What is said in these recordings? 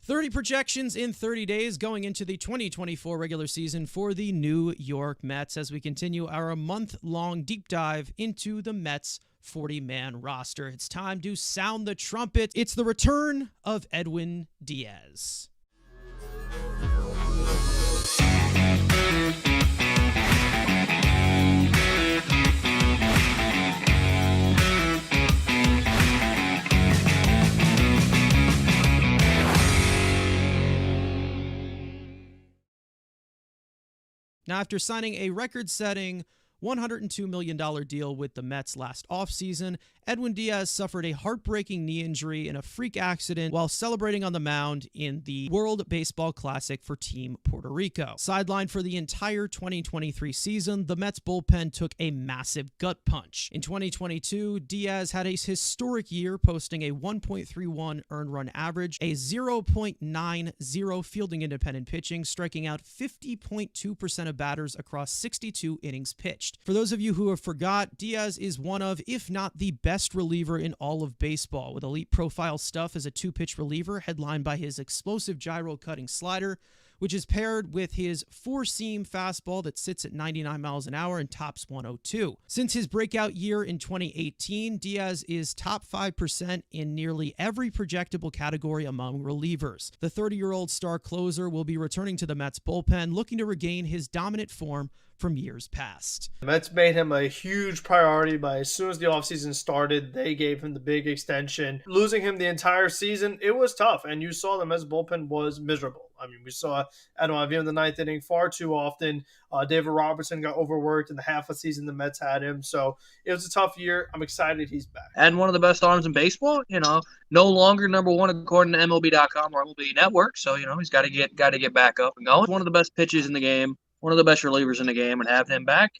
30 projections in 30 days going into the 2024 regular season for the New York Mets as we continue our month-long deep dive into the Mets 40-man roster. It's time to sound the trumpet. It's the return of Edwin Diaz. Now, after signing a record-setting $102 million deal with the Mets last offseason, Edwin Diaz suffered a heartbreaking knee injury in a freak accident while celebrating on the mound in the World Baseball Classic for Team Puerto Rico. Sidelined for the entire 2023 season, the Mets bullpen took a massive gut punch. In 2022, Diaz had a historic year, posting a 1.31 earned run average, a 0.90 fielding independent pitching, striking out 50.2% of batters across 62 innings pitched. For those of you who have forgot, Diaz is one of, if not the best reliever in all of baseball, with elite profile stuff as a two-pitch reliever headlined by his explosive gyro-cutting slider, which is paired with his four-seam fastball that sits at 99 miles an hour and tops 102. Since his breakout year in 2018, Diaz is top 5% in nearly every projectable category among relievers. The 30-year-old star closer will be returning to the Mets bullpen, looking to regain his dominant form from years past. The Mets made him a huge priority by as soon as the offseason started, they gave him the big extension. Losing him the entire season, it was tough, and you saw the Mets bullpen was miserable. I mean, we saw Adam in the ninth inning far too often. David Robertson got overworked in the half a season the Mets had him, so it was a tough year. I'm excited he's back. And one of the best arms in baseball, no longer number one according to MLB.com or MLB Network, so, he's got to get back up and going. One of the best pitches in the game. One of the best relievers in the game, and having him back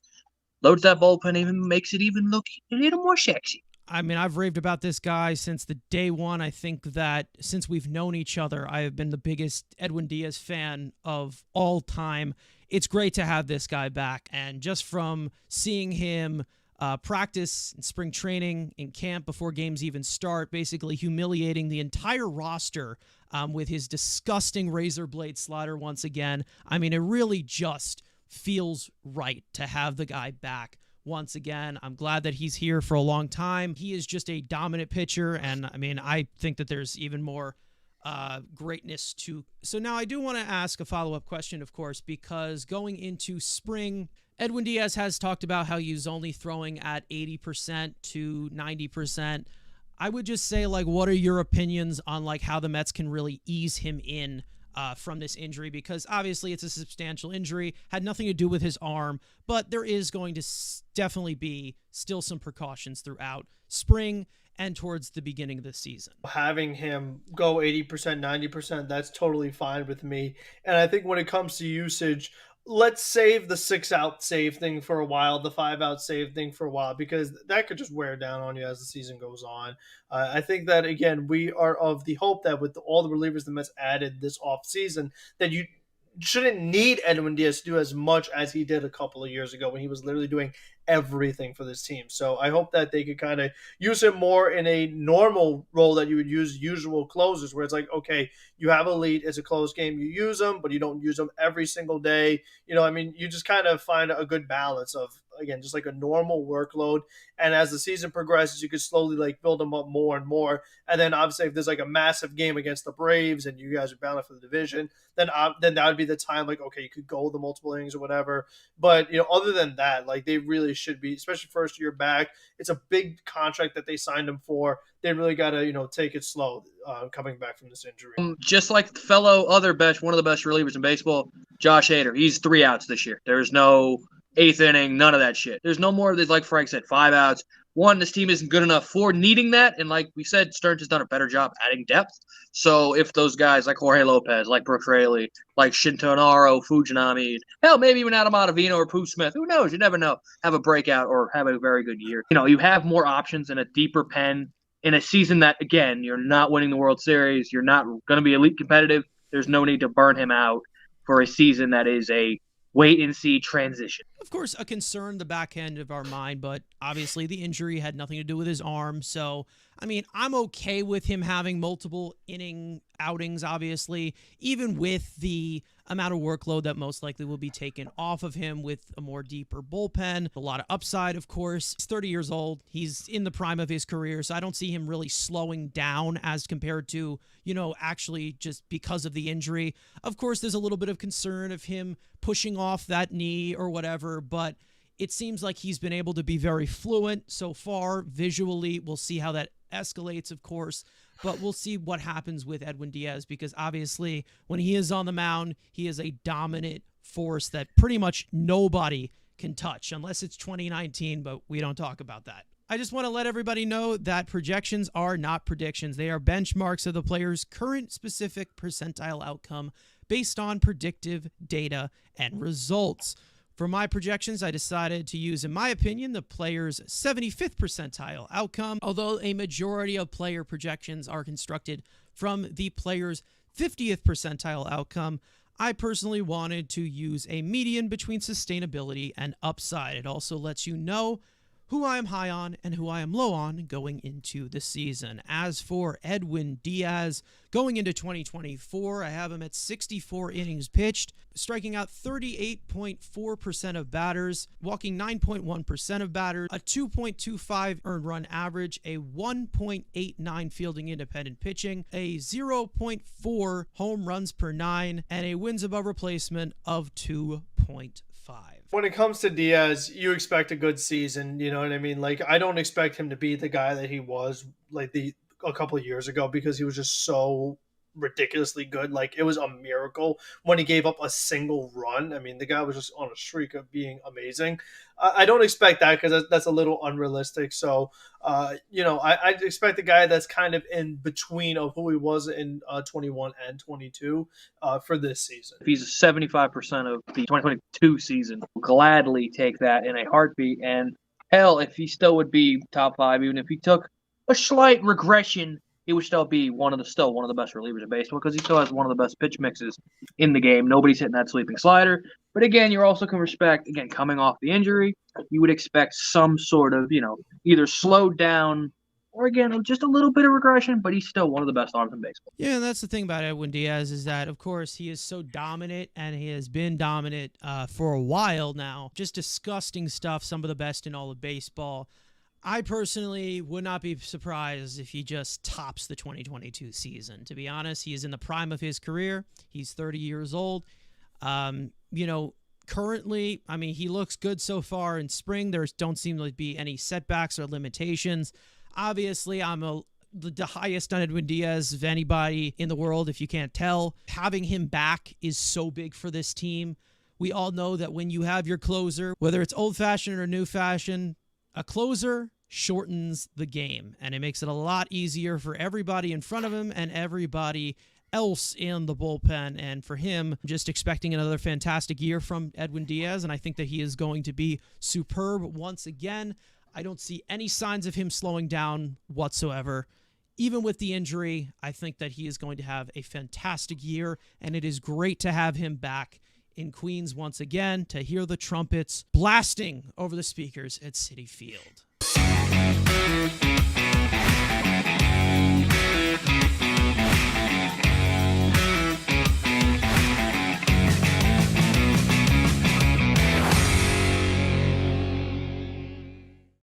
loads that bullpen, even makes it even look a little more sexy. I mean, I've raved about this guy since the day one. I think that since we've known each other, I have been the biggest Edwin Diaz fan of all time. It's great to have this guy back, and just from seeing him practice in spring training, in camp before games even start, basically humiliating the entire roster with his disgusting razor blade slider once again. I mean, it really just feels right to have the guy back once again. I'm glad that he's here for a long time. He is just a dominant pitcher, and I mean, I think that there's even more greatness to. So now I do want to ask a follow-up question, of course, because going into spring, Edwin Diaz has talked about how he's only throwing at 80% to 90%. I would just say, what are your opinions on, how the Mets can really ease him in from this injury? Because obviously it's a substantial injury, had nothing to do with his arm, but there is going to definitely be still some precautions throughout spring and towards the beginning of the season. Having him go 80%, 90%, that's totally fine with me. And I think when it comes to usage, let's save the 6-out save thing for a while, the 5-out save thing for a while, because that could just wear down on you as the season goes on. I think that, again, we are of the hope that with all the relievers the Mets added this offseason, that you shouldn't need Edwin Diaz to do as much as he did a couple of years ago when he was literally doing everything for this team. So I hope that they could kind of use him more in a normal role that you would use usual closers, where it's like, okay, you have a lead, it's a close game, you use them, but you don't use them every single day. You just kind of find a good balance of, again, just like a normal workload. And as the season progresses, you could slowly build them up more and more. And then obviously if there's a massive game against the Braves and you guys are bound for the division, then that would be the time, okay, you could go the multiple innings or whatever. But, other than that, they really should be, especially first year back. It's a big contract that they signed him for. They really got to, take it slow coming back from this injury. Just like one of the best relievers in baseball, Josh Hader. He's 3 outs this year. There's no 8th inning, none of that shit. There's no more of this, like Frank said, 5 outs. One, this team isn't good enough for needing that. And like we said, Stearns has done a better job adding depth. So if those guys like Jorge Lopez, like Brooks Raley, like Shintonaro, Fujinami, hell, maybe even Adam Ottavino or Pooh Smith, who knows? You never know. Have a breakout or have a very good year. You have more options in a deeper pen in a season that, again, you're not winning the World Series. You're not going to be elite competitive. There's no need to burn him out for a season that is a wait-and-see transition. of course, a concern the back end of our mind, but obviously the injury had nothing to do with his arm. So, I mean, I'm okay with him having multiple inning outings, obviously, even with the amount of workload that most likely will be taken off of him with a more deeper bullpen. A lot of upside, of course. He's 30 years old. He's in the prime of his career, so I don't see him really slowing down as compared to, actually just because of the injury. Of course, there's a little bit of concern of him pushing off that knee or whatever, but it seems like he's been able to be very fluent so far visually. We'll see how that escalates, of course, but we'll see what happens with Edwin Diaz, because obviously when he is on the mound, he is a dominant force that pretty much nobody can touch unless it's 2019, but we don't talk about that. I just want to let everybody know that projections are not predictions. They are benchmarks of the player's current specific percentile outcome based on predictive data and results. For my projections, I decided to use, in my opinion, the player's 75th percentile outcome, although a majority of player projections are constructed from the player's 50th percentile outcome. I personally wanted to use a median between sustainability and upside. It also lets you know who I am high on and who I am low on going into the season. As for Edwin Diaz, going into 2024, I have him at 64 innings pitched, striking out 38.4% of batters, walking 9.1% of batters, a 2.25 earned run average, a 1.89 fielding independent pitching, a 0.4 home runs per 9, and a wins above replacement of 2.5. When it comes to Diaz, you expect a good season. You know what I mean? Like, I don't expect him to be the guy that he was a couple of years ago, because he was just so ridiculously good. Like, it was a miracle when he gave up a single run. I mean, the guy was just on a streak of being amazing. I don't expect that, because that's a little unrealistic. So, I expect a guy that's kind of in between of who he was in 21 and 22 for this season. If he's 75% of the 2022 season, I'll gladly take that in a heartbeat. And hell, if he still would be top 5, even if he took a slight regression, he would still be one of the best relievers in baseball, because he still has one of the best pitch mixes in the game. Nobody's hitting that sweeping slider. But again, you also can respect, again, coming off the injury, you would expect some sort of, either slowed down or, again, just a little bit of regression, but he's still one of the best arms in baseball. Yeah, and that's the thing about Edwin Diaz, is that, of course, he is so dominant, and he has been dominant for a while now. Just disgusting stuff, some of the best in all of baseball. I personally would not be surprised if he just tops the 2022 season. To be honest, he is in the prime of his career. He's 30 years old. Currently, I mean, he looks good so far in spring. There don't seem to be any setbacks or limitations. Obviously, I'm the highest on Edwin Diaz of anybody in the world, if you can't tell. Having him back is so big for this team. We all know that when you have your closer, whether it's old-fashioned or new-fashioned, a closer shortens the game, and it makes it a lot easier for everybody in front of him and everybody else in the bullpen. And for him, just expecting another fantastic year from Edwin Diaz, and I think that he is going to be superb once again. I don't see any signs of him slowing down whatsoever. Even with the injury, I think that he is going to have a fantastic year, and it is great to have him back in Queens once again, to hear the trumpets blasting over the speakers at Citi Field.